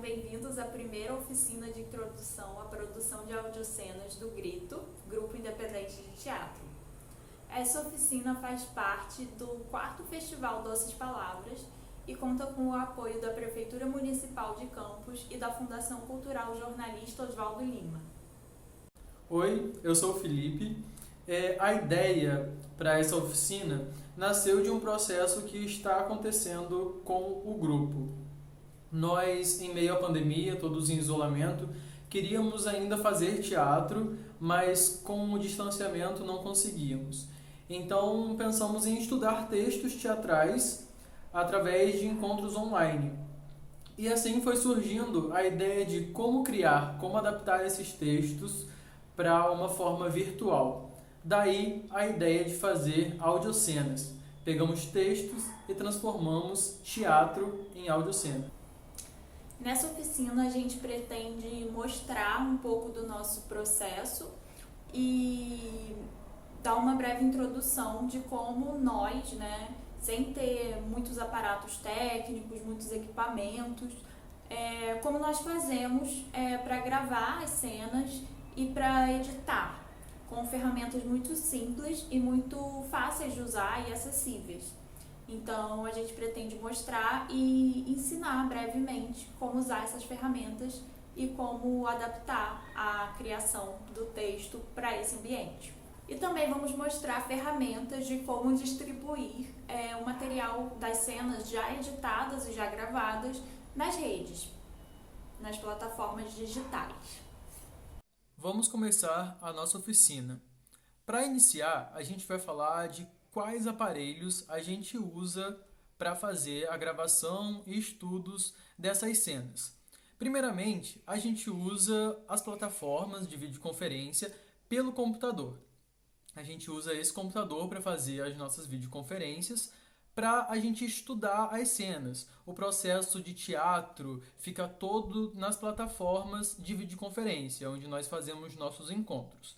Sejam bem-vindos à primeira oficina de introdução à produção de audiocenas do Grito, Grupo Independente de Teatro. Essa oficina faz parte do 4º Festival Doces Palavras e conta com o apoio da Prefeitura Municipal de Campos e da Fundação Cultural Jornalista Oswaldo Lima. Oi, eu sou o Felipe. A ideia para essa oficina nasceu de um processo que está acontecendo com o grupo. Nós, em meio à pandemia, todos em isolamento, queríamos ainda fazer teatro, mas com o distanciamento não conseguíamos. Então pensamos em estudar textos teatrais através de encontros online. E assim foi surgindo a ideia de como criar, como adaptar esses textos para uma forma virtual. Daí a ideia de fazer audiocenas. Pegamos textos e transformamos teatro em audiocena. Nessa oficina a gente pretende mostrar um pouco do nosso processo e dar uma breve introdução de como nós, sem ter muitos aparatos técnicos, muitos equipamentos, como nós fazemos para gravar as cenas e para editar, com ferramentas muito simples e muito fáceis de usar e acessíveis. Então, a gente pretende mostrar e ensinar brevemente como usar essas ferramentas e como adaptar a criação do texto para esse ambiente. E também vamos mostrar ferramentas de como distribuir o material das cenas já editadas e já gravadas nas redes, nas plataformas digitais. Vamos começar a nossa oficina. Para iniciar, a gente vai falar de quais aparelhos a gente usa para fazer a gravação e estudos dessas cenas. Primeiramente, a gente usa as plataformas de videoconferência pelo computador. A gente usa esse computador para fazer as nossas videoconferências, para a gente estudar as cenas. O processo de teatro fica todo nas plataformas de videoconferência, onde nós fazemos nossos encontros.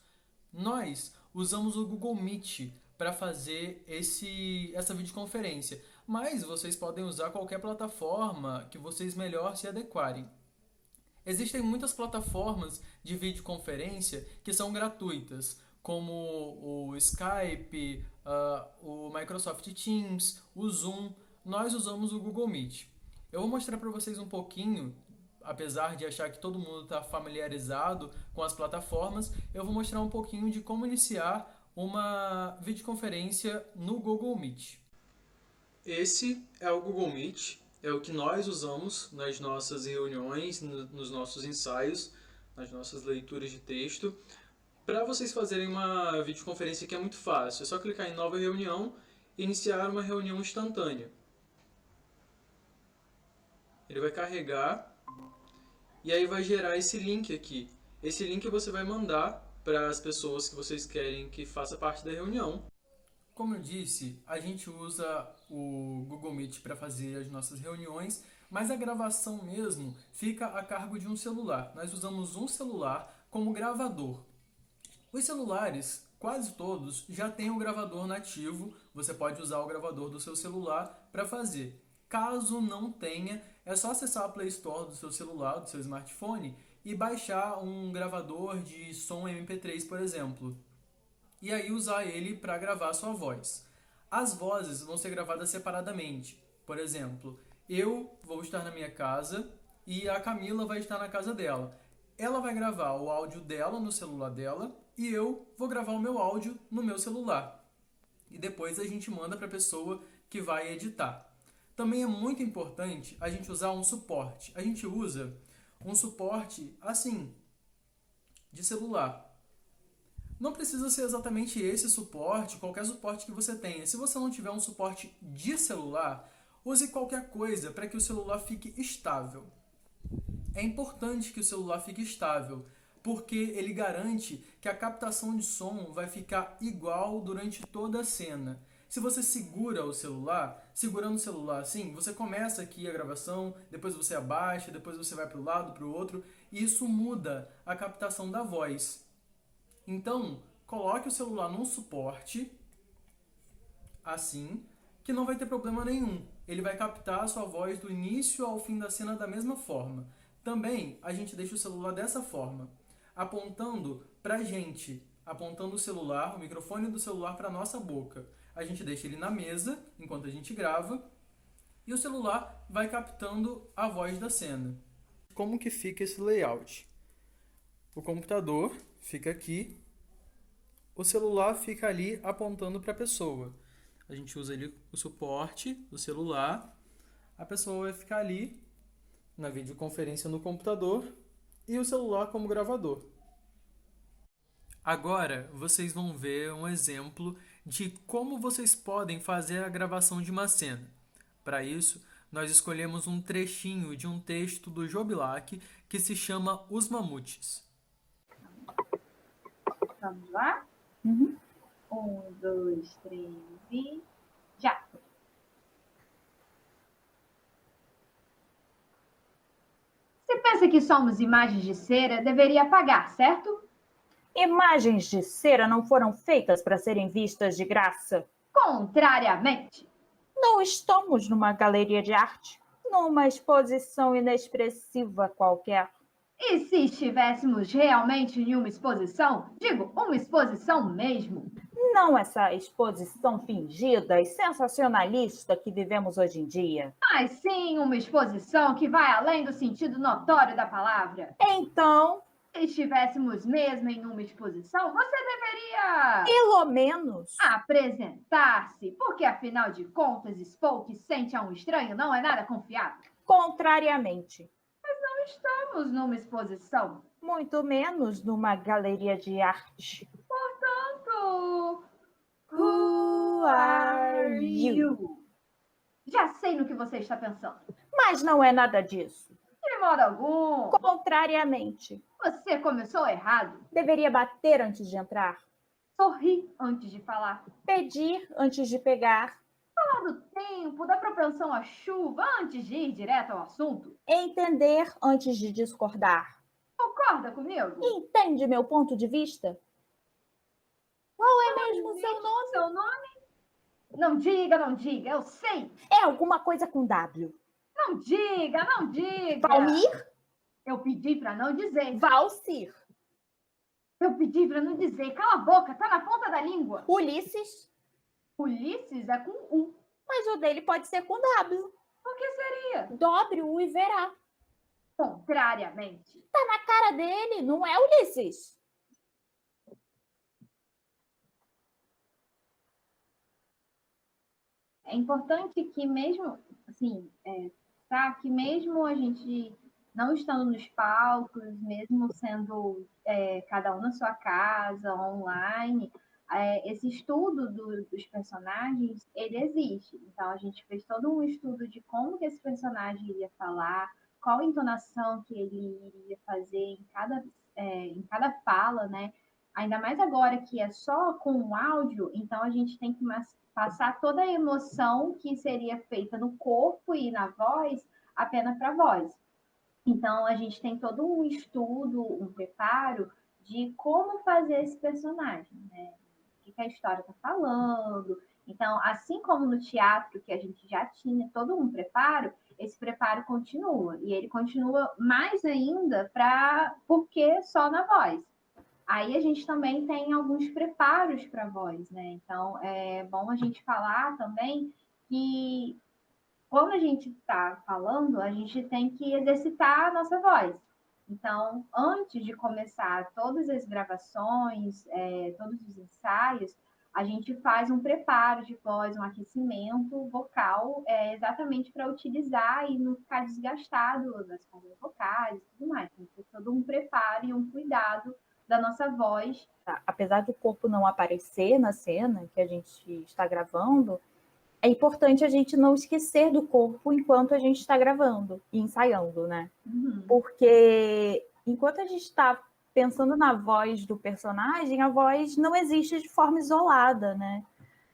Nós usamos o Google Meet para fazer essa videoconferência, mas vocês podem usar qualquer plataforma que vocês melhor se adequarem. Existem muitas plataformas de videoconferência que são gratuitas, como o Skype, o Microsoft Teams, o Zoom. Nós usamos o Google Meet. Eu vou mostrar para vocês um pouquinho, apesar de achar que todo mundo está familiarizado com as plataformas, eu vou mostrar um pouquinho de como iniciar uma videoconferência no Google Meet. Esse é o Google Meet, é o que nós usamos nas nossas reuniões, nos nossos ensaios, nas nossas leituras de texto. Para vocês fazerem uma videoconferência que é muito fácil, é só clicar em nova reunião e iniciar uma reunião instantânea. Ele vai carregar e aí vai gerar esse link aqui. Esse link você vai mandar para as pessoas que vocês querem que faça parte da reunião. Como eu disse, a gente usa o Google Meet para fazer as nossas reuniões, mas a gravação mesmo fica a cargo de um celular. Nós usamos um celular como gravador. Os celulares, quase todos, já têm o gravador nativo. Você pode usar o gravador do seu celular para fazer. Caso não tenha, é só acessar a Play Store do seu celular, do seu smartphone, e baixar um gravador de som MP3, por exemplo. E aí usar ele para gravar a sua voz. As vozes vão ser gravadas separadamente. Por exemplo, eu vou estar na minha casa e a Camila vai estar na casa dela. Ela vai gravar o áudio dela no celular dela e eu vou gravar o meu áudio no meu celular. E depois a gente manda para a pessoa que vai editar. Também é muito importante a gente usar um suporte. A gente usa um suporte assim, de celular. Não precisa ser exatamente esse suporte, qualquer suporte que você tenha. Se você não tiver um suporte de celular, use qualquer coisa para que o celular fique estável. É importante que o celular fique estável, porque ele garante que a captação de som vai ficar igual durante toda a cena. Se você segura o celular, segurando o celular assim, você começa aqui a gravação, depois você abaixa, depois você vai para o lado, para o outro, e isso muda a captação da voz. Então, coloque o celular num suporte, assim, que não vai ter problema nenhum. Ele vai captar a sua voz do início ao fim da cena da mesma forma. Também a gente deixa o celular dessa forma, apontando pra gente, apontando o celular, o microfone do celular para nossa boca. A gente deixa ele na mesa enquanto a gente grava e o celular vai captando a voz da cena. Como que fica esse layout? O computador fica aqui, o celular fica ali apontando para a pessoa. A gente usa ali o suporte do celular, a pessoa vai ficar ali na videoconferência no computador e o celular como gravador. Agora vocês vão ver um exemplo de como vocês podem fazer a gravação de uma cena. Para isso, nós escolhemos um trechinho de um texto do Jobilac que se chama Os Mamutes. Vamos lá? 1, 2, 3 e já! Você pensa que somos imagens de cera, deveria apagar, certo? Imagens de cera não foram feitas para serem vistas de graça. Contrariamente. Não estamos numa galeria de arte, numa exposição inexpressiva qualquer. E se estivéssemos realmente em uma exposição? Digo, uma exposição mesmo. Não essa exposição fingida e sensacionalista que vivemos hoje em dia. Mas sim uma exposição que vai além do sentido notório da palavra. Então, se estivéssemos mesmo em uma exposição, você deveria... pelo menos... apresentar-se, porque afinal de contas, expor o que sente a um estranho não é nada confiável. Contrariamente. Mas não estamos numa exposição. Muito menos numa galeria de arte. Portanto, who are you? Já sei no que você está pensando. Mas não é nada disso. De modo algum. Contrariamente. Você começou errado. Deveria bater antes de entrar. Sorrir antes de falar. Pedir antes de pegar. Falar do tempo, da propensão à chuva, antes de ir direto ao assunto. Entender antes de discordar. Concorda comigo? Entende meu ponto de vista? Qual é mesmo o seu nome? Seu nome? Não diga, não diga, eu sei. É alguma coisa com W. Não diga, não diga. Valmir? Eu pedi para não dizer. Valcir. Eu pedi para não dizer. Cala a boca, tá na ponta da língua. Ulisses? Ulisses é com U. Mas o dele pode ser com W. Por que seria? Dobre o e verá. Contrariamente. Tá na cara dele, não é Ulisses? É importante que mesmo, assim, que mesmo a gente não estando nos palcos, mesmo sendo cada um na sua casa, online, esse estudo dos personagens, ele existe. Então, a gente fez todo um estudo de como que esse personagem iria falar, qual a entonação que ele iria fazer em cada fala, né? Ainda mais agora que é só com o áudio, então a gente tem que passar toda a emoção que seria feita no corpo e na voz, apenas para a voz. Então, a gente tem todo um estudo, um preparo de como fazer esse personagem, né? O que a história está falando. Então, assim como no teatro, que a gente já tinha todo um preparo, esse preparo continua. E ele continua mais ainda porque só na voz. Aí a gente também tem alguns preparos para a voz, né? Então, é bom a gente falar também que quando a gente está falando, a gente tem que exercitar a nossa voz. Então, antes de começar todas as gravações, todos os ensaios, a gente faz um preparo de voz, um aquecimento vocal, exatamente para utilizar e não ficar desgastado das cordas vocais e tudo mais. Tem que ter todo um preparo e um cuidado da nossa voz. Apesar do corpo não aparecer na cena que a gente está gravando, é importante a gente não esquecer do corpo enquanto a gente está gravando e ensaiando, né? Uhum. Porque enquanto a gente está pensando na voz do personagem, a voz não existe de forma isolada, né?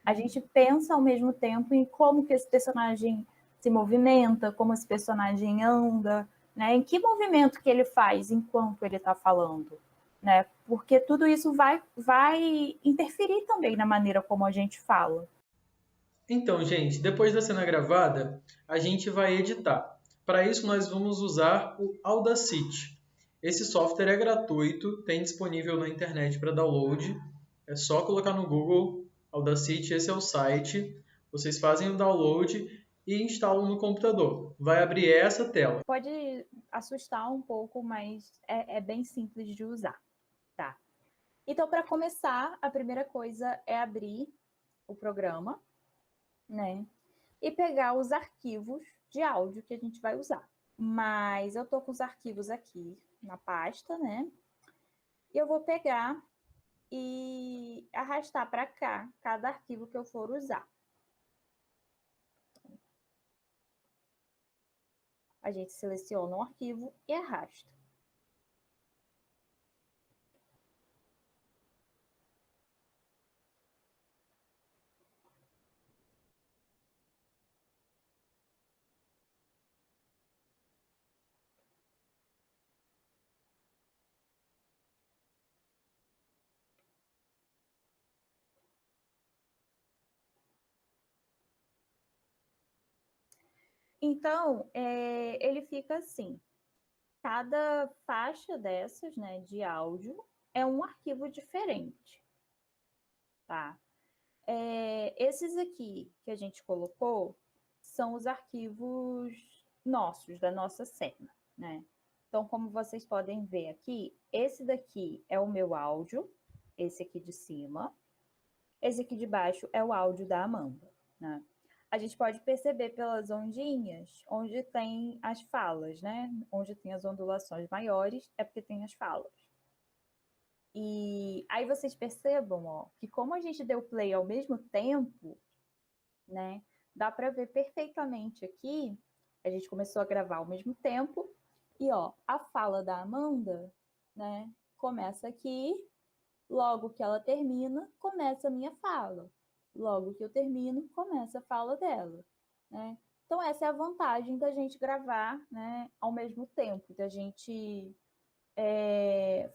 A gente pensa ao mesmo tempo em como que esse personagem se movimenta, como esse personagem anda, né? Em que movimento que ele faz enquanto ele está falando, né? Porque tudo isso vai interferir também na maneira como a gente fala. Então, gente, depois da cena gravada, a gente vai editar. Para isso, nós vamos usar o Audacity. Esse software é gratuito, tem disponível na internet para download. É só colocar no Google Audacity, esse é o site. Vocês fazem o download e instalam no computador. Vai abrir essa tela. Pode assustar um pouco, mas é bem simples de usar, tá? Então, para começar, a primeira coisa é abrir o programa, né? E pegar os arquivos de áudio que a gente vai usar. Mas eu tô com os arquivos aqui na pasta, né? E eu vou pegar e arrastar para cá cada arquivo que eu for usar. A gente seleciona um arquivo e arrasta. Então, ele fica assim. Cada faixa dessas, né, de áudio é um arquivo diferente, tá? Esses aqui que a gente colocou são os arquivos nossos, da nossa cena, né? Então, como vocês podem ver aqui, esse daqui é o meu áudio, esse aqui de cima, esse aqui de baixo é o áudio da Amanda, né? A gente pode perceber pelas ondinhas onde tem as falas, né? Onde tem as ondulações maiores é porque tem as falas. E aí vocês percebam, ó, que como a gente deu play ao mesmo tempo, né? Dá para ver perfeitamente aqui, a gente começou a gravar ao mesmo tempo, e ó, a fala da Amanda, né? Começa aqui, logo que ela termina, começa a minha fala. Logo que eu termino, começa a fala dela, né? Então, essa é a vantagem da gente gravar, né, ao mesmo tempo, da gente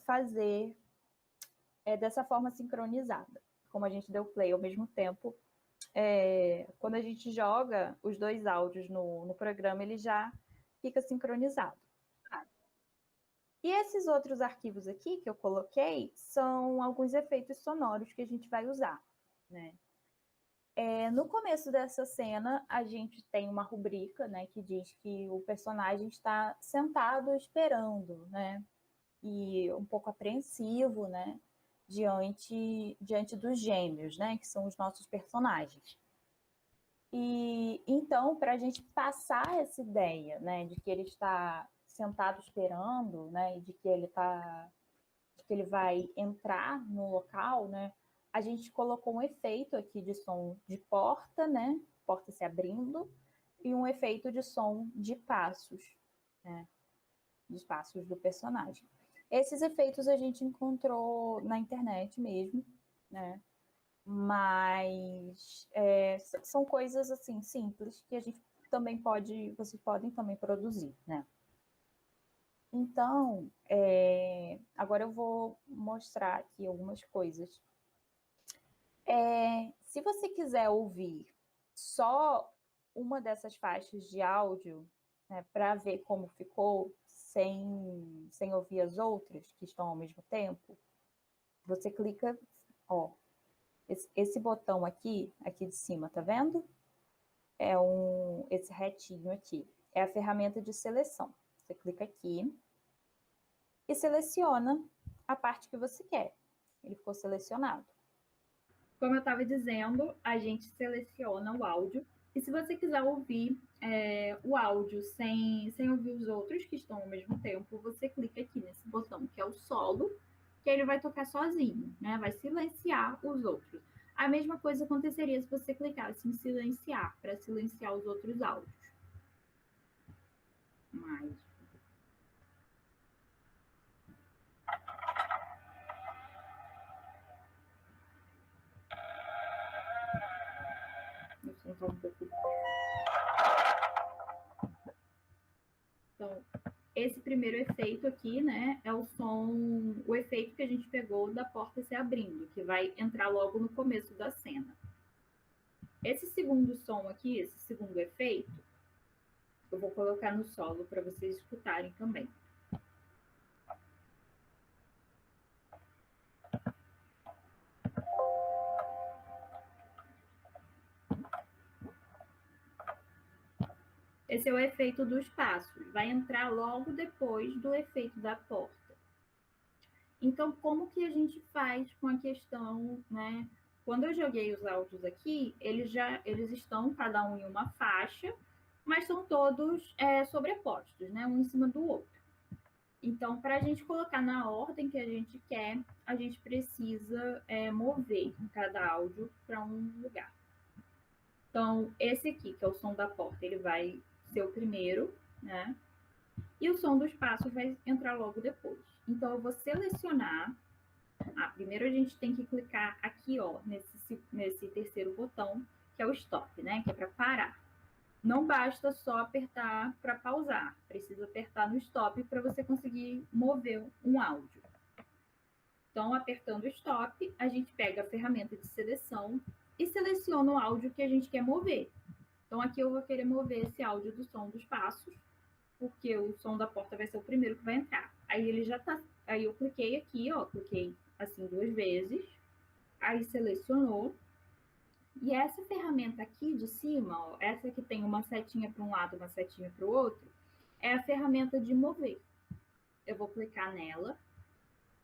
fazer dessa forma sincronizada. Como a gente deu play ao mesmo tempo, quando a gente joga os dois áudios no programa, ele já fica sincronizado. E esses outros arquivos aqui que eu coloquei são alguns efeitos sonoros que a gente vai usar, né? No começo dessa cena, a gente tem uma rubrica, né, que diz que o personagem está sentado esperando, né, e um pouco apreensivo, né, diante dos gêmeos, né, que são os nossos personagens. E então, para a gente passar essa ideia, né, de que ele está sentado esperando, né, e de que ele vai entrar no local, né, a gente colocou um efeito aqui de som de porta, né? Porta se abrindo, e um efeito de som de passos, né? De passos do personagem. Esses efeitos a gente encontrou na internet mesmo, né? Mas são coisas assim simples que a gente também vocês podem também produzir, né? Então, agora eu vou mostrar aqui algumas coisas. Se você quiser ouvir só uma dessas faixas de áudio, né, para ver como ficou, sem ouvir as outras que estão ao mesmo tempo, você clica, ó, esse botão aqui de cima, tá vendo? Esse retinho aqui, é a ferramenta de seleção. Você clica aqui e seleciona a parte que você quer. Ele ficou selecionado. Como eu estava dizendo, a gente seleciona o áudio. E se você quiser ouvir o áudio sem ouvir os outros que estão ao mesmo tempo, você clica aqui nesse botão, que é o solo, que ele vai tocar sozinho, né? Vai silenciar os outros. A mesma coisa aconteceria se você clicasse em silenciar, para silenciar os outros áudios. Mas... Então, esse primeiro efeito aqui, né, é o efeito que a gente pegou da porta se abrindo, que vai entrar logo no começo da cena. Esse segundo som aqui, esse segundo efeito, Eu vou colocar no solo para vocês escutarem também. Esse é o efeito dos passos. Vai entrar logo depois do efeito da porta. Então, como que a gente faz com a questão, né? Quando eu joguei os áudios aqui, eles estão cada um em uma faixa, mas são todos sobrepostos, né? Um em cima do outro. Então, para a gente colocar na ordem que a gente quer, a gente precisa mover cada áudio para um lugar. Então, esse aqui, que é o som da porta, ele vai ser o primeiro, né? E o som dos passos vai entrar logo depois. Então, eu vou selecionar. Primeiro a gente tem que clicar aqui, ó, nesse terceiro botão, que é o stop, né? Que é para parar. Não basta só apertar para pausar. Precisa apertar no stop para você conseguir mover um áudio. Então, apertando o stop, a gente pega a ferramenta de seleção e seleciona o áudio que a gente quer mover. Então, aqui eu vou querer mover esse áudio do som dos passos, porque o som da porta vai ser o primeiro que vai entrar. Aí ele já tá. Aí eu cliquei aqui, ó, cliquei assim 2 vezes, aí selecionou. E essa ferramenta aqui de cima, ó, essa que tem uma setinha para um lado, uma setinha para o outro, é a ferramenta de mover. Eu vou clicar nela.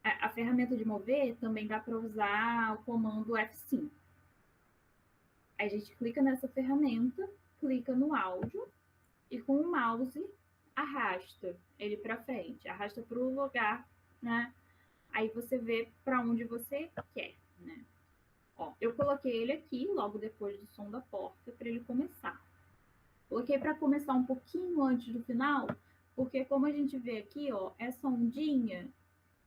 A ferramenta de mover também dá para usar o comando F5. Aí a gente clica nessa ferramenta, clica no áudio e com o mouse arrasta ele para frente, arrasta para o lugar, né? Aí você vê para onde você quer, né? Ó, eu coloquei ele aqui logo depois do som da porta para ele começar. Coloquei para começar um pouquinho antes do final, porque como a gente vê aqui, ó, essa ondinha,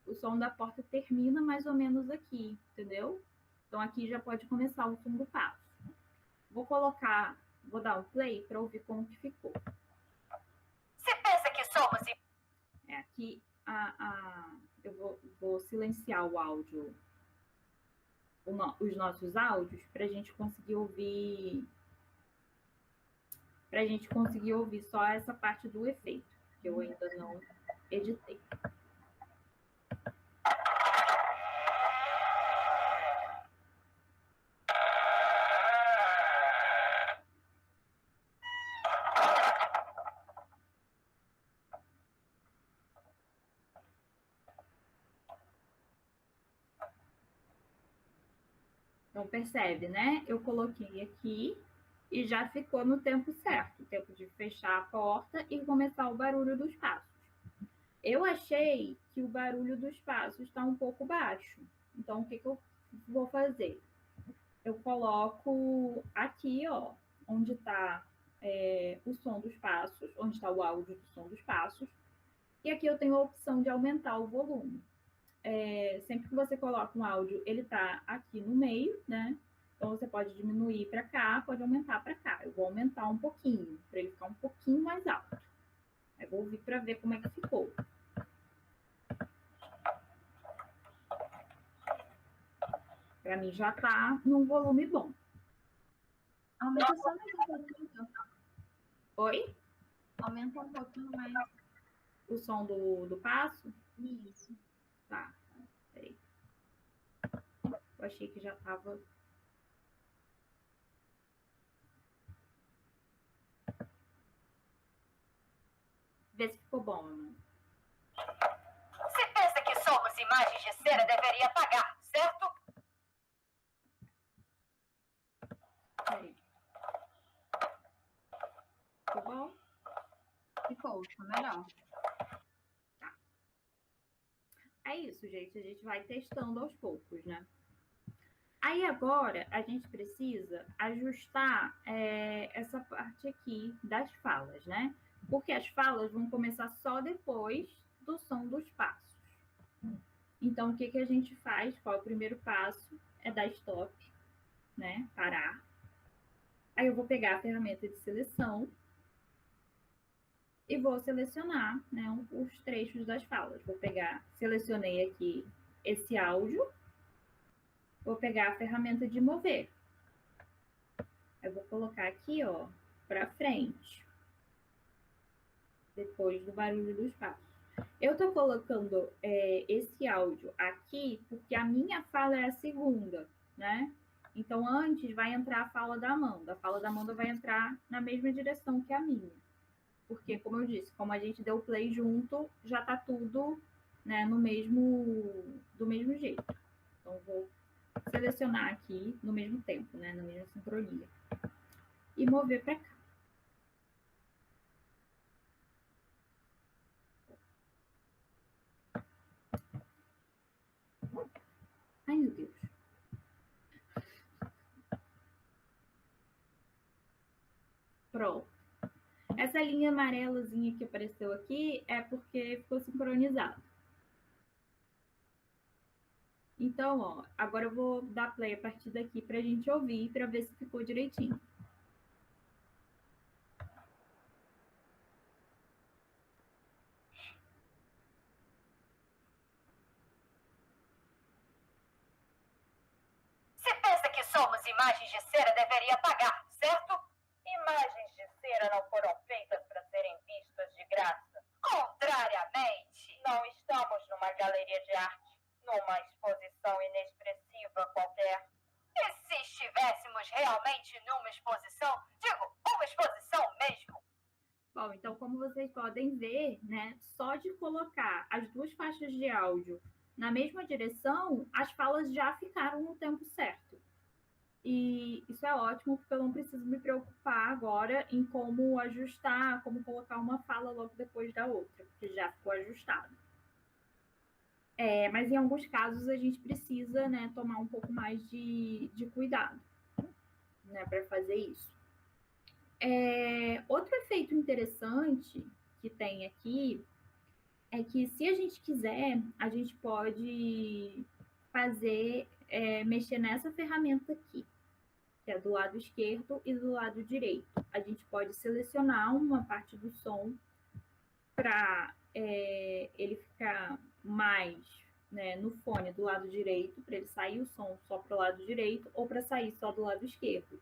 o som da porta termina mais ou menos aqui, entendeu? Então aqui já pode começar o som do passo. Vou dar um play para ouvir como que ficou. Você pensa que somos... Aqui eu vou silenciar o áudio, os nossos áudios, para a gente conseguir ouvir. Para a gente conseguir ouvir só essa parte do efeito, que eu ainda não editei. Então, percebe, né? Eu coloquei aqui e já ficou no tempo certo. Tempo de fechar a porta e começar o barulho dos passos. Eu achei que o barulho dos passos está um pouco baixo. Então, o que eu vou fazer? Eu coloco aqui, ó, onde está o som dos passos, onde está o áudio do som dos passos. E aqui eu tenho a opção de aumentar o volume. Sempre que você coloca um áudio, ele está aqui no meio, né? Então, você pode diminuir para cá, pode aumentar para cá. Eu vou aumentar um pouquinho, para ele ficar um pouquinho mais alto. Aí, vou ouvir para ver como é que ficou. Para mim, já está num volume bom. Aumenta só mais um pouquinho. Oi? Aumenta um pouquinho mais. O som do passo? Isso. Tá, peraí. Eu achei que já estava... Vê se ficou bom. Você pensa que somos imagens de cera, deveria pagar, certo? Peraí. Ficou bom? Ficou melhor. É isso, gente. A gente vai testando aos poucos, né? Aí agora a gente precisa ajustar essa parte aqui das falas, né? Porque as falas vão começar só depois do som dos passos. Então, o que a gente faz? Qual é o primeiro passo? É dar stop, né? Parar. Aí eu vou pegar a ferramenta de seleção e vou selecionar, né, os trechos das falas. Selecionei aqui esse áudio, vou pegar a ferramenta de mover. Eu vou colocar aqui, ó, para frente. depois do barulho dos passos. Eu estou colocando esse áudio aqui porque a minha fala é a segunda, né? Então, antes vai entrar a fala da Amanda. A fala da Amanda vai entrar na mesma direção que a minha. Porque, como eu disse, como a gente deu play junto, já está tudo, né, do mesmo jeito. Então, vou selecionar aqui no mesmo tempo, né, na mesma sincronia. E mover para cá. Ai, meu Deus. Pronto. Essa linha amarelazinha que apareceu aqui é porque ficou sincronizado. Então, ó, agora eu vou dar play a partir daqui para a gente ouvir, para ver se ficou direitinho. Se pensa que somos imagens de cera, deveria pagar, certo? Imagens de cera não foram feitas para serem vistas de graça. Contrariamente, não estamos numa galeria de arte, numa exposição inexpressiva qualquer. E se estivéssemos realmente numa exposição, digo, uma exposição mesmo? Bom, então, como vocês podem ver, né, só de colocar as duas faixas de áudio na mesma direção, as falas já ficaram no tempo certo. E isso é ótimo, porque eu não preciso me preocupar agora em como ajustar, como colocar uma fala logo depois da outra, porque já ficou ajustado. Mas em alguns casos a gente precisa, né, tomar um pouco mais de cuidado, né, para fazer isso. Outro efeito interessante que tem aqui é que, se a gente quiser, a gente pode mexer nessa ferramenta aqui, que é do lado esquerdo e do lado direito. A gente pode selecionar uma parte do som para ele ficar mais, né, no fone do lado direito, para ele sair o som só para o lado direito, ou para sair só do lado esquerdo.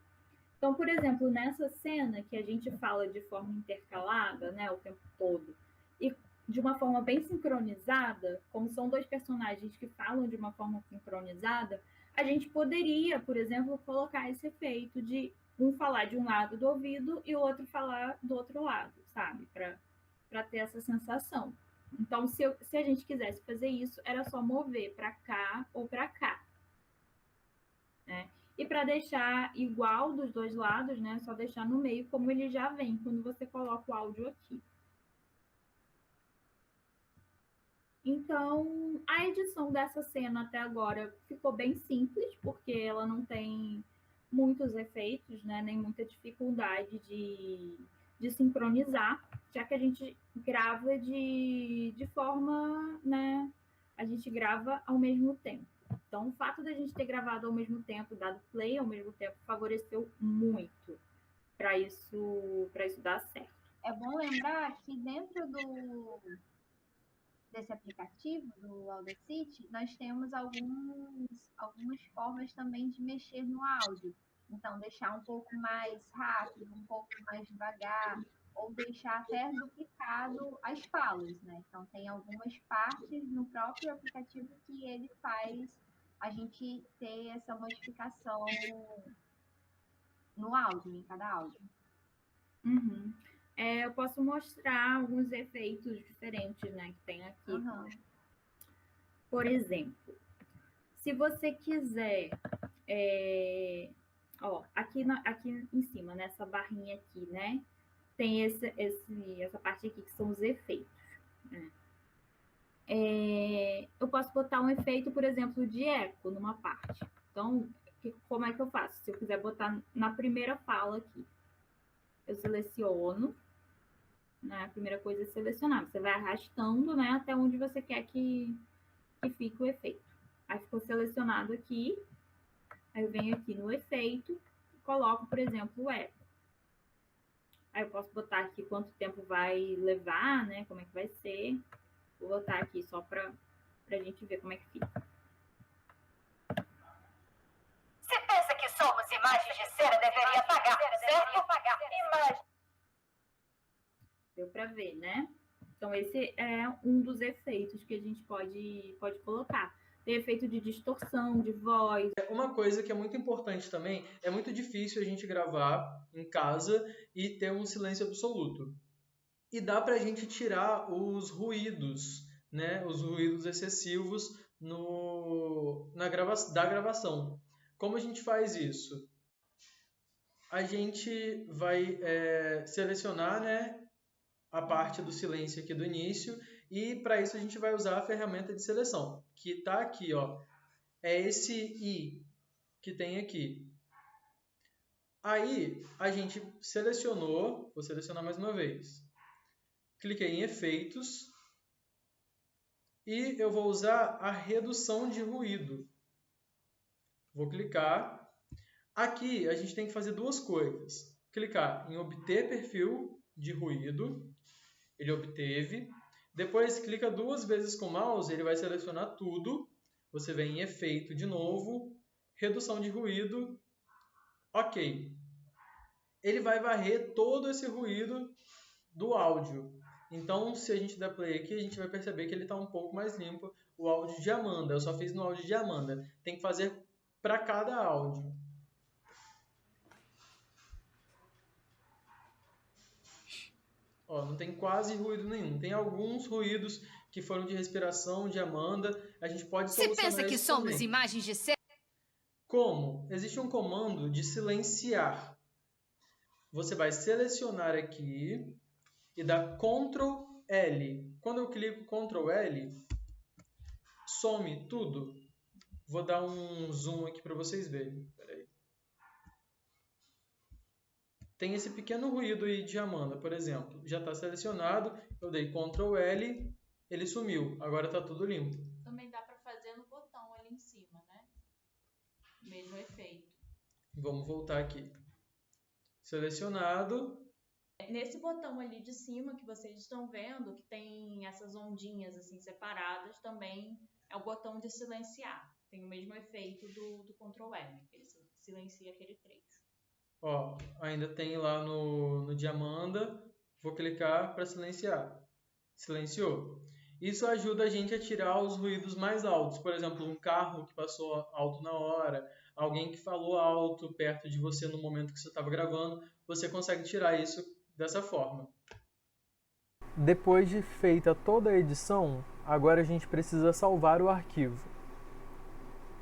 Então, por exemplo, nessa cena que a gente fala de forma intercalada, né, o tempo todo, e de uma forma bem sincronizada, como são dois personagens que falam de uma forma sincronizada, a gente poderia, por exemplo, colocar esse efeito de um falar de um lado do ouvido e o outro falar do outro lado, sabe? Para ter essa sensação. Então, se a gente quisesse fazer isso, era só mover para cá ou para cá, né? E para deixar igual dos dois lados, né? Só deixar no meio como ele já vem quando você coloca o áudio aqui. Então, a edição dessa cena até agora ficou bem simples, porque ela não tem muitos efeitos, né? Nem muita dificuldade de sincronizar, já que a gente grava de forma, né? A gente grava ao mesmo tempo. Então, o fato da gente ter gravado ao mesmo tempo, dado play ao mesmo tempo, favoreceu muito para isso dar certo. É bom lembrar que dentro desse aplicativo, do Audacity, nós temos algumas formas também de mexer no áudio. Então, deixar um pouco mais rápido, um pouco mais devagar, ou deixar até duplicado as falas, né? Então, tem algumas partes no próprio aplicativo que ele faz a gente ter essa modificação no áudio, em cada áudio. Uhum. Eu posso mostrar alguns efeitos diferentes, né, que tem aqui. Uhum. Por exemplo, se você quiser, aqui em cima, nessa barrinha aqui, né, tem essa parte aqui que são os efeitos, né? Eu posso botar um efeito, por exemplo, de eco numa parte. Então, como é que eu faço? Se eu quiser botar na primeira fala aqui, eu seleciono, né? A primeira coisa é selecionar. Você vai arrastando, né, até onde você quer que fique o efeito. Aí ficou selecionado aqui. Aí eu venho aqui no efeito e coloco, por exemplo, o eco. Aí eu posso botar aqui quanto tempo vai levar, né? Como é que vai ser. Vou botar aqui só para a gente ver como é que fica. Se pensa que somos imagens de cera, deveria pagar, certo? Imagem. Deu para ver, né? Então, esse é um dos efeitos que a gente pode colocar. Tem efeito de distorção, de voz. Uma coisa que é muito importante também, é muito difícil a gente gravar em casa e ter um silêncio absoluto. E dá pra gente tirar os ruídos, né? Os ruídos excessivos da gravação. Como a gente faz isso? A gente vai selecionar, né, a parte do silêncio aqui do início, e para isso a gente vai usar a ferramenta de seleção, que está aqui, ó. É esse I que tem aqui. Aí a gente selecionou, vou selecionar mais uma vez. Cliquei em efeitos e eu vou usar a redução de ruído. Vou clicar. Aqui a gente tem que fazer duas coisas. Clicar em obter perfil de ruído. Ele obteve. Depois clica 2 vezes com o mouse, ele vai selecionar tudo. Você vem em efeito de novo, redução de ruído, ok. Ele vai varrer todo esse ruído do áudio. Então, se a gente der play aqui, a gente vai perceber que ele está um pouco mais limpo. O áudio de Amanda, eu só fiz no áudio de Amanda. Tem que fazer para cada áudio. Ó, não tem quase ruído nenhum. Tem alguns ruídos que foram de respiração de Amanda. A gente pode solucionar isso. Você pensa que somos também. imagens de cera? Como? Existe um comando de silenciar. Você vai selecionar aqui e dar Ctrl L. Quando eu clico Ctrl L, some tudo. Vou dar um zoom aqui para vocês verem. Peraí. Tem esse pequeno ruído aí de Amanda, por exemplo. Já está selecionado, eu dei Ctrl L, ele sumiu. Agora está tudo limpo. Também dá para fazer no botão ali em cima, né? Mesmo efeito. Vamos voltar aqui. Selecionado. Nesse botão ali de cima que vocês estão vendo, que tem essas ondinhas assim separadas, também é o botão de silenciar. Tem o mesmo efeito do Ctrl L, ele silencia aquele trecho. Ó, ainda tem lá no de Amanda. Vou clicar para silenciar. Silenciou. Isso ajuda a gente a tirar os ruídos mais altos. Por exemplo, um carro que passou alto na hora, alguém que falou alto perto de você no momento que você estava gravando. Você consegue tirar isso dessa forma. Depois de feita toda a edição, agora a gente precisa salvar o arquivo.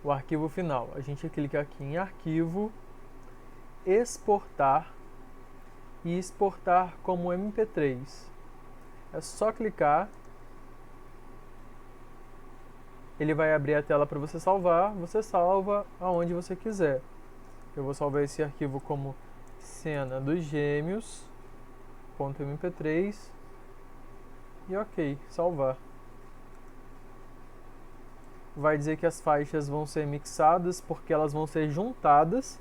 O arquivo final. A gente clica aqui em arquivo, exportar e exportar como MP3. É só clicar. Ele vai abrir a tela para você salvar. Você salva aonde você quiser. Eu vou salvar esse arquivo como cena dos gêmeos .mp3 e ok, salvar. Vai dizer que as faixas vão ser mixadas porque elas vão ser juntadas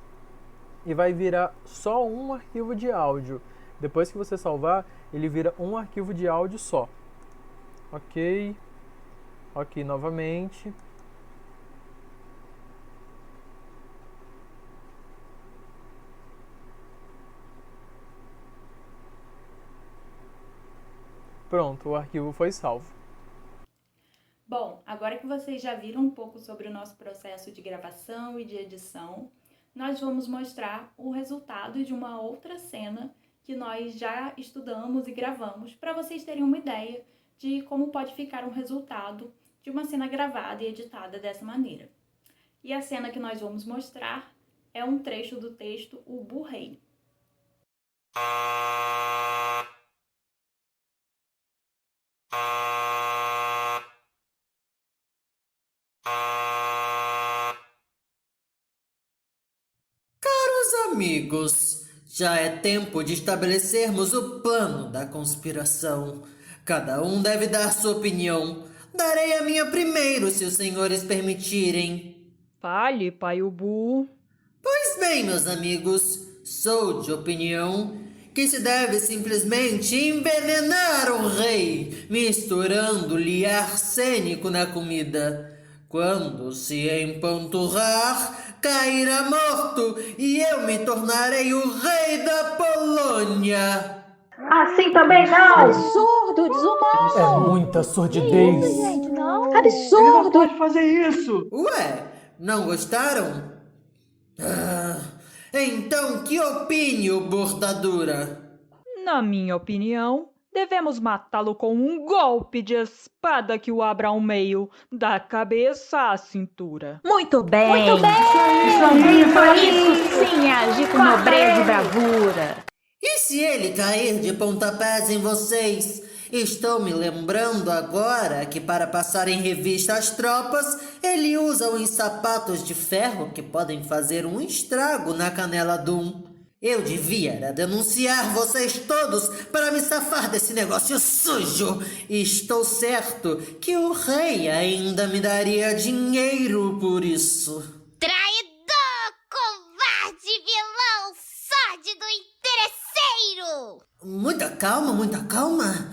e vai virar só um arquivo de áudio. Depois que você salvar, ele vira um arquivo de áudio só. Ok. Ok, novamente. Pronto, o arquivo foi salvo. Bom, agora que vocês já viram um pouco sobre o nosso processo de gravação e de edição, nós vamos mostrar o resultado de uma outra cena que nós já estudamos e gravamos, para vocês terem uma ideia de como pode ficar um resultado de uma cena gravada e editada dessa maneira. E a cena que nós vamos mostrar é um trecho do texto O Burrei. Caros amigos, já é tempo de estabelecermos o plano da conspiração. Cada um deve dar sua opinião. Darei a minha primeiro, se os senhores permitirem. Fale, pai Ubu. Pois bem, meus amigos, sou de opinião que se deve simplesmente envenenar o rei, misturando-lhe arsênico na comida. Quando se empanturrar, cairá morto e eu me tornarei o rei da Polônia. Assim também não! Absurdo, desumano! É muita surdidez. Isso, gente, não! Ele não Absurdo! pode fazer isso! Ué, não gostaram? Então que opine o Bordadura? Na minha opinião, devemos matá-lo com um golpe de espada que o abra ao meio, da cabeça à cintura. Muito bem! Muito bem! Isso sim, agir com nobreza e bravura. E se ele cair de pontapés em vocês? Estou me lembrando agora que para passar em revista às tropas, ele usa uns sapatos de ferro que podem fazer um estrago na canela de um. Eu devia era denunciar vocês todos para me safar desse negócio sujo. E estou certo que o rei ainda me daria dinheiro por isso. Traidor, covarde, vilão, sórdido, interesseiro! Muita calma, muita calma.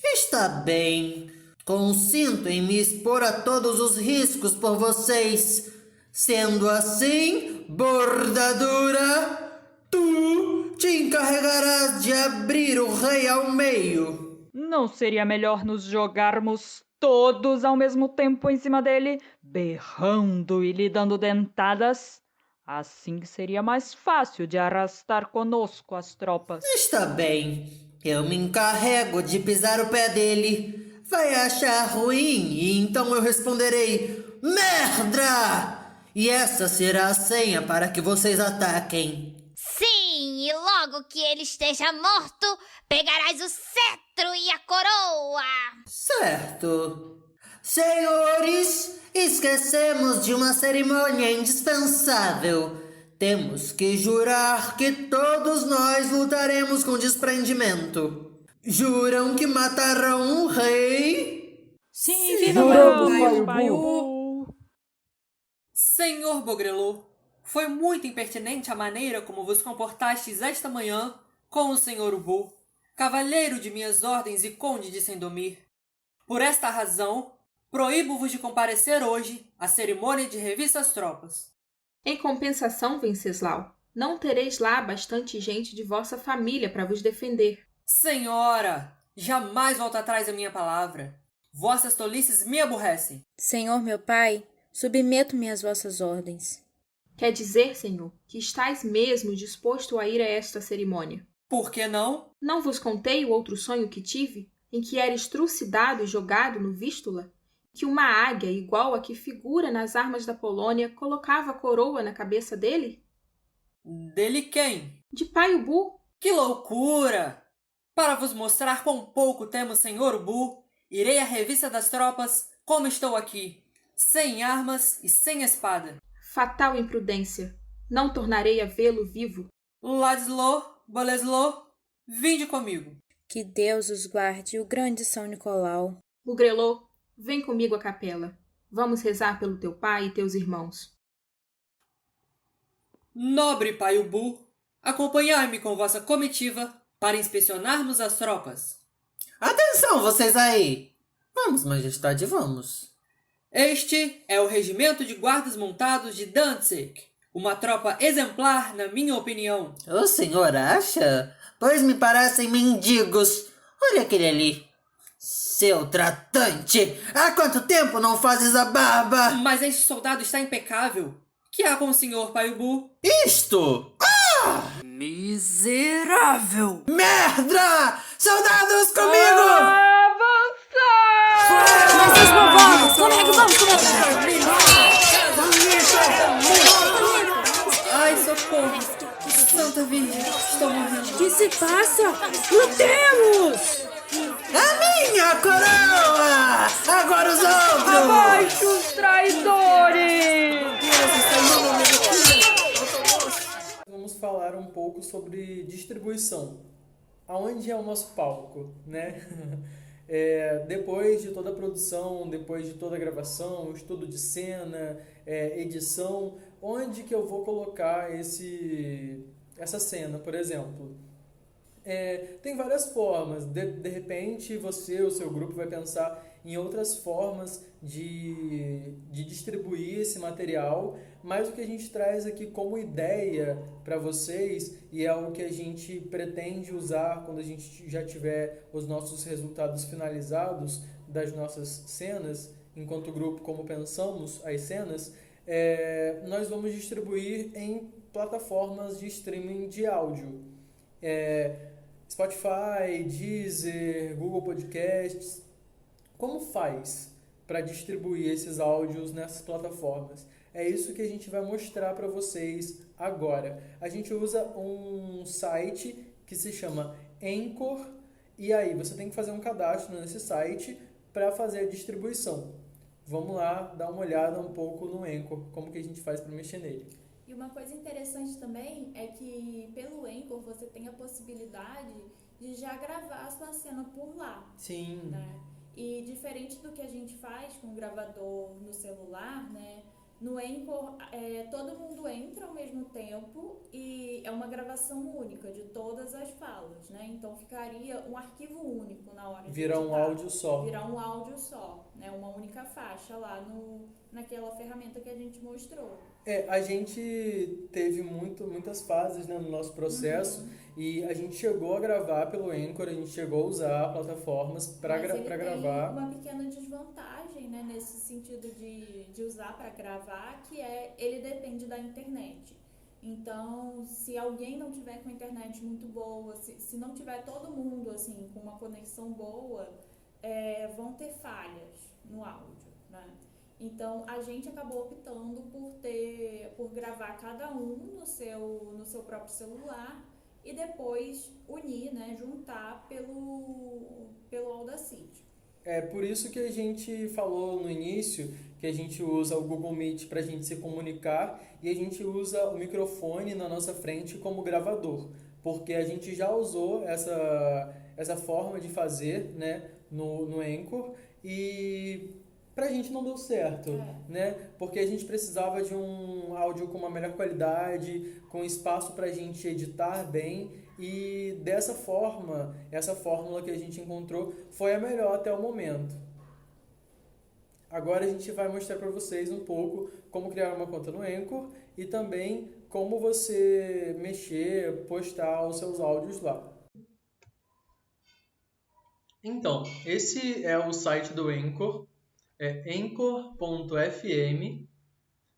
Está bem. Consinto em me expor a todos os riscos por vocês. Sendo assim, Bordadura, tu te encarregarás de abrir o rei ao meio. Não seria melhor nos jogarmos todos ao mesmo tempo em cima dele, berrando e lhe dando dentadas? Assim seria mais fácil de arrastar conosco as tropas. Está bem. Eu me encarrego de pisar o pé dele. Vai achar ruim e então eu responderei: merda! E essa será a senha para que vocês ataquem. Sim, e logo que ele esteja morto, pegarás o cetro e a coroa. Certo. Senhores, esquecemos de uma cerimônia indispensável. Temos que jurar que todos nós lutaremos com desprendimento. Juram que matarão um rei? Sim, viva Paiu! Senhor Bogrelô, foi muito impertinente a maneira como vos comportastes esta manhã com o Senhor Ubu, cavalheiro de minhas ordens e conde de Sendomir. Por esta razão, proíbo-vos de comparecer hoje à cerimônia de revista às tropas. Em compensação, Venceslau, não tereis lá bastante gente de vossa família para vos defender. Senhora, jamais volto atrás da minha palavra. Vossas tolices me aborrecem. Senhor meu pai, submeto-me às vossas ordens. Quer dizer, senhor, que estáis mesmo disposto a ir a esta cerimônia? Por que não? Não vos contei o outro sonho que tive, em que eres trucidado e jogado no Vístula? Que uma águia, igual a que figura nas armas da Polônia, colocava a coroa na cabeça dele? Dele quem? De Pai Ubu. Que loucura! Para vos mostrar quão pouco temos Senhor Ubu, irei à revista das tropas como estou aqui, sem armas e sem espada. Fatal imprudência. Não tornarei a vê-lo vivo. Ladislau, Boleslau, vinde comigo. Que Deus os guarde, o grande São Nicolau. Bogrelô, vem comigo à capela. Vamos rezar pelo teu pai e teus irmãos. Nobre Pai Ubu, acompanhai-me com vossa comitiva para inspecionarmos as tropas. Atenção, vocês aí! Vamos, majestade, vamos. Este é o regimento de guardas montados de Danzig, uma tropa exemplar, na minha opinião. O senhor acha? Pois me parecem mendigos. Olha aquele ali. Seu tratante! Há quanto tempo não fazes a barba? Mas este soldado está impecável. Que há com o senhor, Pai Ubu? Isto! Miserável! Merda! Soldados comigo! Mas vocês não vão! Como é que vamos? Ai, socorro! Santa Virgem, estou morrendo. O que se passa? Lutemos! A minha coroa! Agora os outros! Abaixo os traidores! Vamos falar um pouco sobre distribuição. Aonde é o nosso palco, né? Depois de toda a produção, depois de toda a gravação, estudo de cena, edição, onde que eu vou colocar essa cena, por exemplo? Tem várias formas. De repente, você, o seu grupo, vai pensar em outras formas de distribuir esse material, mas o que a gente traz aqui como ideia para vocês e é o que a gente pretende usar quando a gente já tiver os nossos resultados finalizados das nossas cenas, enquanto grupo, como pensamos as cenas, nós vamos distribuir em plataformas de streaming de áudio. Spotify, Deezer, Google Podcasts. Como faz para distribuir esses áudios nessas plataformas? É isso que a gente vai mostrar para vocês agora. A gente usa um site que se chama Anchor, e aí você tem que fazer um cadastro nesse site para fazer a distribuição. Vamos lá dar uma olhada um pouco no Anchor, como que a gente faz para mexer nele. E uma coisa interessante também é que pelo Anchor você tem a possibilidade de já gravar a sua cena por lá. Sim. Né? E diferente do que a gente faz com o gravador no celular, né? No Anchor, todo mundo entra ao mesmo tempo e é uma gravação única de todas as falas, né? Então ficaria um arquivo único na hora de Virar um editar. áudio só. Virar um áudio só, né? Uma única faixa lá naquela ferramenta que a gente mostrou. A gente teve muitas fases, né, no nosso processo e a gente chegou a gravar pelo Anchor, a gente chegou a usar plataformas para gravar. Tem uma pequena desvantagem, né, nesse sentido de usar para gravar, que ele depende da internet. Então, se alguém não tiver com a internet muito boa, se não tiver todo mundo assim com uma conexão boa, vão ter falhas no áudio, né? Então, a gente acabou optando por gravar cada um no seu próprio celular e depois unir, né, juntar pelo Audacity. É por isso que a gente falou no início que a gente usa o Google Meet para a gente se comunicar e a gente usa o microfone na nossa frente como gravador, porque a gente já usou essa forma de fazer, né, no Anchor e pra gente não deu certo, né? Porque a gente precisava de um áudio com uma melhor qualidade, com espaço pra gente editar bem e dessa forma, essa fórmula que a gente encontrou foi a melhor até o momento. Agora a gente vai mostrar para vocês um pouco como criar uma conta no Anchor e também como você mexer, postar os seus áudios lá. Então, esse é o site do Anchor. Anchor.fm.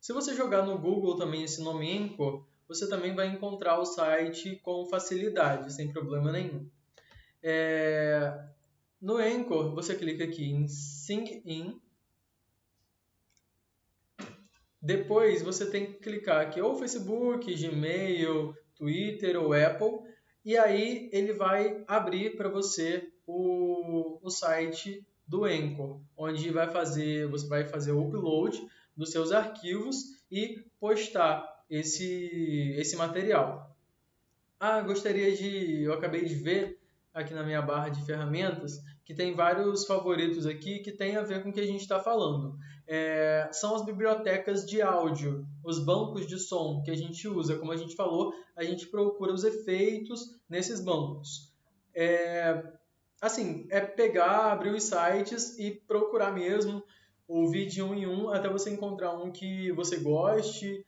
Se você jogar no Google também esse nome Anchor, você também vai encontrar o site com facilidade, sem problema nenhum. No Anchor, você clica aqui em Sing In. Depois você tem que clicar aqui ou Facebook, Gmail, Twitter ou Apple. E aí ele vai abrir para você o site do Anchor, onde você vai fazer o upload dos seus arquivos e postar esse material. Eu acabei de ver aqui na minha barra de ferramentas que tem vários favoritos aqui que tem a ver com o que a gente está falando. São as bibliotecas de áudio, os bancos de som que a gente usa. Como a gente falou, a gente procura os efeitos nesses bancos. Pegar, abrir os sites e procurar mesmo, ouvir de um em um até você encontrar um que você goste,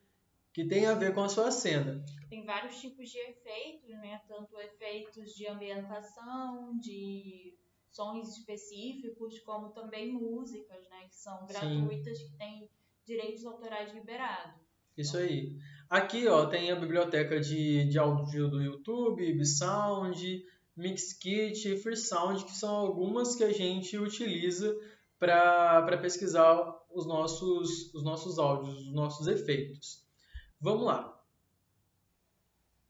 que tenha a ver com a sua cena. Tem vários tipos de efeitos, né? Tanto efeitos de ambientação, de sons específicos, como também músicas, né? Que são gratuitas, que têm direitos autorais liberados. Isso aí. Aqui, tem a biblioteca de áudio do YouTube, Bsound, Mixkit e Freesound, que são algumas que a gente utiliza para pesquisar os nossos áudios, os nossos efeitos. Vamos lá.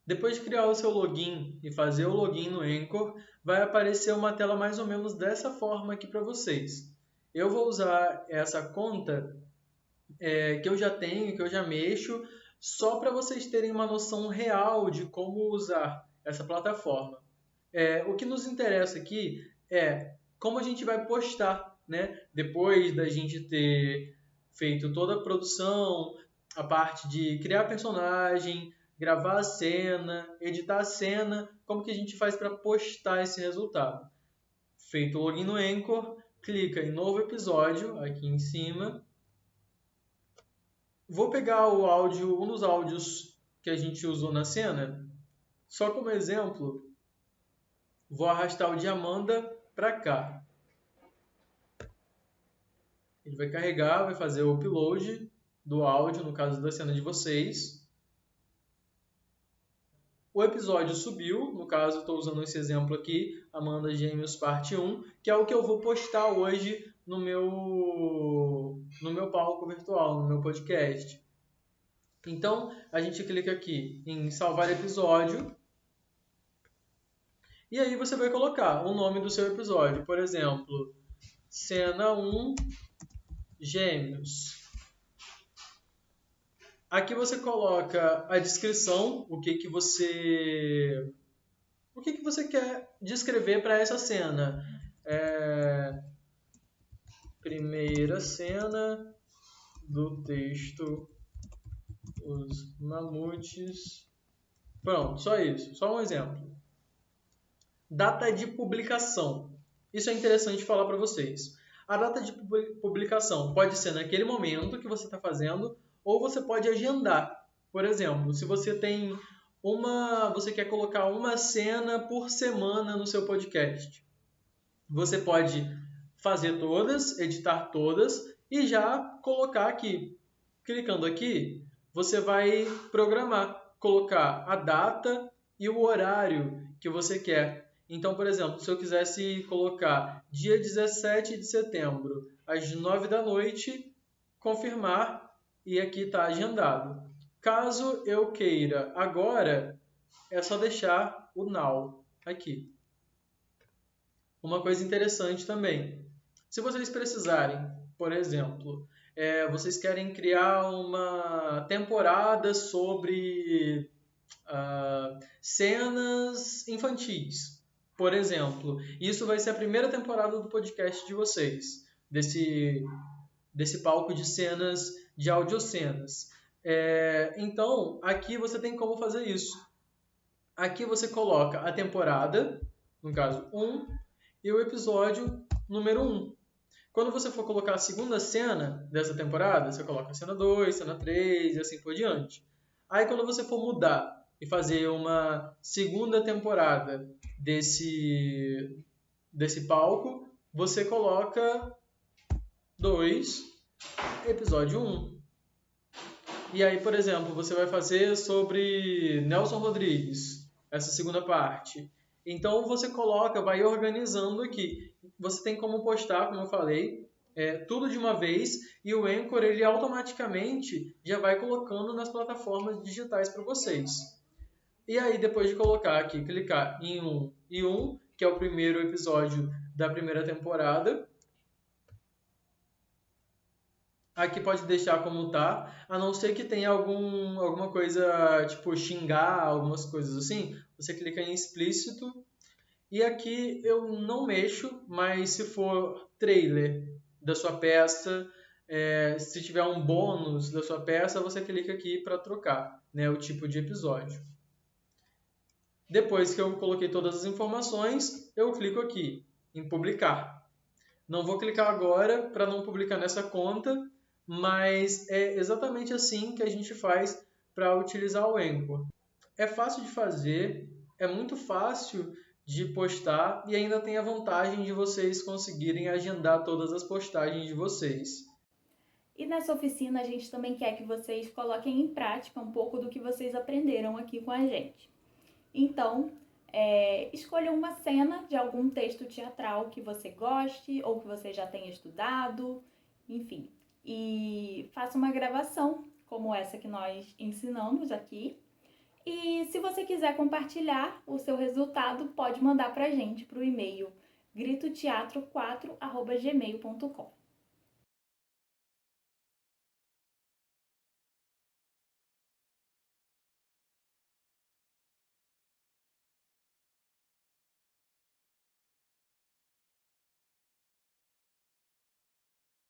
Depois de criar o seu login e fazer o login no Anchor, vai aparecer uma tela mais ou menos dessa forma aqui para vocês. Eu vou usar essa conta que eu já tenho, que eu já mexo, só para vocês terem uma noção real de como usar essa plataforma. O que nos interessa aqui é como a gente vai postar, né? Depois da gente ter feito toda a produção, a parte de criar personagem, gravar a cena, editar a cena, como que a gente faz para postar esse resultado. Feito o login no Anchor, clica em novo episódio aqui em cima. Vou pegar o áudio, um dos áudios que a gente usou na cena, só como exemplo, vou arrastar o de Amanda para cá. Ele vai carregar, vai fazer o upload do áudio, no caso da cena de vocês. O episódio subiu, no caso estou usando esse exemplo aqui, Amanda Gêmeos parte 1, que é o que eu vou postar hoje no meu palco virtual, no meu podcast. Então, a gente clica aqui em salvar episódio. E aí você vai colocar o nome do seu episódio. Por exemplo, cena 1, Gêmeos. Aqui você coloca a descrição, o que você quer descrever para essa cena. Primeira cena do texto Os Mamutes. Pronto, só isso, só um exemplo. Data de publicação. Isso é interessante falar para vocês. A data de publicação pode ser naquele momento que você está fazendo, ou você pode agendar. Por exemplo, se você você quer colocar uma cena por semana no seu podcast, você pode fazer todas, editar todas e já colocar aqui. Clicando aqui, você vai programar, colocar a data e o horário que você quer. Então, por exemplo, se eu quisesse colocar dia 17 de setembro, às 9 da noite, confirmar, e aqui está agendado. Caso eu queira agora, é só deixar o now aqui. Uma coisa interessante também, se vocês precisarem, por exemplo, vocês querem criar uma temporada sobre cenas infantis, por exemplo, isso vai ser a primeira temporada do podcast de vocês, desse palco de cenas, de audiocenas. Então, aqui você tem como fazer isso. Aqui você coloca a temporada, no caso 1, e o episódio número 1. Quando você for colocar a segunda cena dessa temporada, você coloca a cena 2, cena 3 e assim por diante. Aí quando você for mudar e fazer uma segunda temporada desse palco, você coloca 2, episódio 1. E aí, por exemplo, você vai fazer sobre Nelson Rodrigues, essa segunda parte. Então você vai organizando aqui. Você tem como postar, como eu falei, tudo de uma vez, e o Anchor ele automaticamente já vai colocando nas plataformas digitais para vocês. E aí, depois de colocar aqui, clicar em 1 e 1, que é o primeiro episódio da primeira temporada. Aqui pode deixar como tá, a não ser que tenha alguma coisa, tipo xingar, algumas coisas assim, você clica em explícito. E aqui eu não mexo, mas se for trailer da sua peça, se tiver um bônus da sua peça, você clica aqui para trocar, né, o tipo de episódio. Depois que eu coloquei todas as informações, eu clico aqui em publicar. Não vou clicar agora para não publicar nessa conta, mas é exatamente assim que a gente faz para utilizar o Anchor. É fácil de fazer, é muito fácil de postar e ainda tem a vantagem de vocês conseguirem agendar todas as postagens de vocês. E nessa oficina a gente também quer que vocês coloquem em prática um pouco do que vocês aprenderam aqui com a gente. Então, escolha uma cena de algum texto teatral que você goste ou que você já tenha estudado, enfim. E faça uma gravação, como essa que nós ensinamos aqui. E se você quiser compartilhar o seu resultado, pode mandar para a gente para o e-mail gritoteatro4@gmail.com.